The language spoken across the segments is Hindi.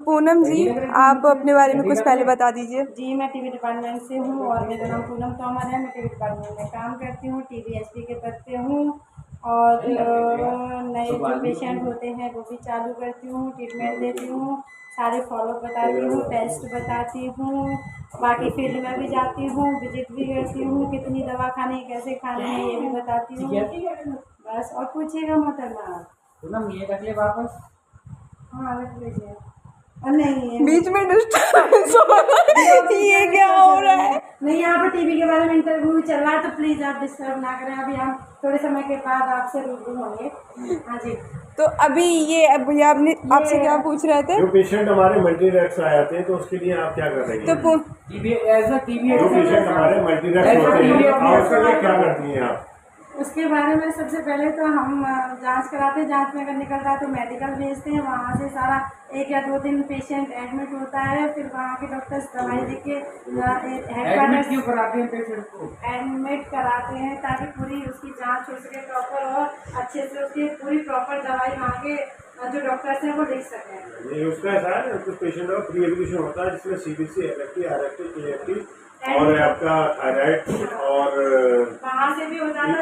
पूनम जी, आप अपने बारे में कुछ पहले बता दीजिए। जी, मैं टीबी डिपार्टमेंट से हूँ और मेरा नाम पूनम तोमर है। मैं टीबी डिपार्टमेंट में काम करती हूँ, टीबी एसपी के पद पे हूँ और नए जो पेशेंट होते हैं वो भी चालू करती हूँ, ट्रीटमेंट देती हूँ, सारे फॉलोअप बताती हूँ, टेस्ट बताती हूँ, बाकी फील्ड में भी जाती हूँ, विजिट भी करती हूँ, कितनी दवा खानी कैसे खानी है ये भी बताती हूँ। बस और पूछिएगा मोहतरमा। पूनम ये रख ले वापस। हाँ रख लीजिए। नहीं बीच में डिस्टर्बेंस हो रहा है, ये क्या हो रहा है? नहीं, यहाँ पर टीवी के बारे में इंटरव्यू चल रहा है तो प्लीज आप डिस्टर्ब ना करें। अभी हम थोड़े समय के बाद आपसे रूबरू होंगे। हाँ जी। तो अभी ये आपने आपसे क्या पूछ रहे थे? जो पेशेंट हमारे मल्टीरेक्स आए थे तो उसके लिए आप क्या कर रही हैं? तो जो पेशेंट हमारे मल्टीरेक्स होते हैं आप उसके लिए क्या करती हैं आप? उसके बारे में सबसे पहले तो हम जांच कराते हैं, जांच में अगर निकलता है तो मेडिकल भेजते हैं, वहाँ से सारा 1 या 2 दिन पेशेंट एडमिट होता है, फिर वहाँ के डॉक्टर्स दवाई दे के क्यों कराते हैं पेशेंट को? एडमिट कराते हैं ताकि पूरी उसकी जांच हो सके प्रॉपर और अच्छे से उसकी पूरी प्रॉपर दवाई वहाँ के जो डॉक्टर्स हैं वो लिख सकें। नहीं, उसका ऐसा है कुछ पेशेंट का प्री एजुकेशन होता है जिसमें सीबीसी, एलएफटी, आरएफटी, केएफटी और आपका थायराइड और वहाँ से भी हो जाता है,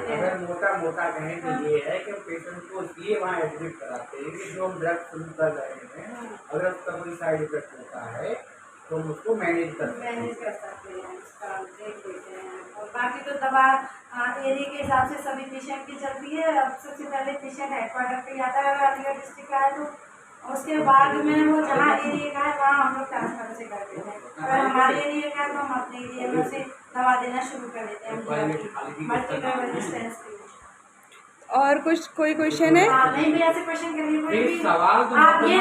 अगर मोटा मोटा कहें तो ये है कि पेशेंट को इसलिए वहाँ एडमिट कराते हैं कि जो हम ड्रग शुरू कर रहे हैं अगर उसका कोई साइड इफेक्ट होता है तो हम उसको मैनेज कर सकते हैं, उसका देख लेते हैं। और बाकी तो दवा एरिया के हिसाब से सभी पेशेंट की चलती है। अब सबसे पहले पेशेंट हेडक्वार्टर पे आता है अलीगढ़ डिस्ट्रिक्ट का है तो उसके बाद में वो जहाँ एरिया का है वहाँ हम लोग ट्रांसफर से कर देते हैं। अगर हमारे एरिया का है तो हम अपने एरिया में से दवा देना शुरू कर देते हैं मल्टीपल रेजिस्टेंस के लिए। और कुछ कोई क्वेश्चन है? नहीं भी ऐसे क्वेश्चन करिए कोई भी। सवाल तो आप ये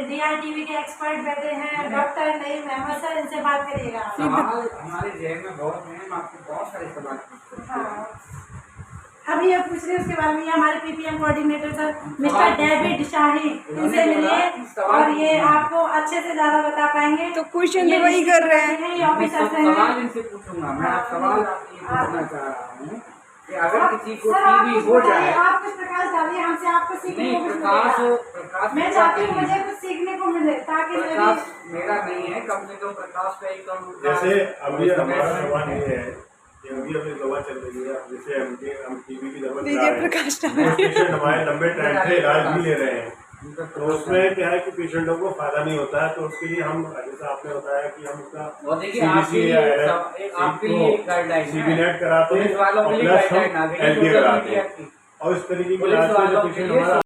DRTV के एक्सपर्ट बैठे हैं, डॉक्टर नहीं मेहमद सर, इनसे बात करिएगा। सवाल हमारे जहन में बहुत हैं, हम आपको बहुत सारे सवाल पूछते हैं। हाँ अभी ये पूछ रहे हैं उसके बारे में। हमारे PPM coordinator sir mister David Shahi, इनसे मिलिए और ये आपको अच्छे से ज़्यादा बता पाएंगे। तो क्वेश्चन तो वही कर रहे हैं। ये ऑफिसर से सवाल इनसे पूछूंगा मैं। आप सवाल आपसे ये पूछना चाह रहा हूँ कि अगर किसी को टीबी हो जाए, आप कुछ प्रकाश डालिए, हमसे आपको सीखने को प्रकाश मैं चाहती हूँ मुझे कुछ सीखने को मिले ताकि प्रकाश मेरा नहीं है, कम से कम प्रकाश का ही कम। जैसे अभी हमारा सवाल ये है कि अभी अपनी दवा चल रही है, जैसे हम टीबी की दवा प्रकाश पेशेंट हमारे लंबे टाइम से इलाज भी ले रहे हैं तो उसमें क्या है कि पेशेंटों को फायदा नहीं होता है, तो उसके लिए हम जैसा आपने बताया कि हम उसका सीबीनेट कराते हैं प्लस हम एलडीए कराते हैं और इस तरीके के इलाज में जो पेशेंट हमारा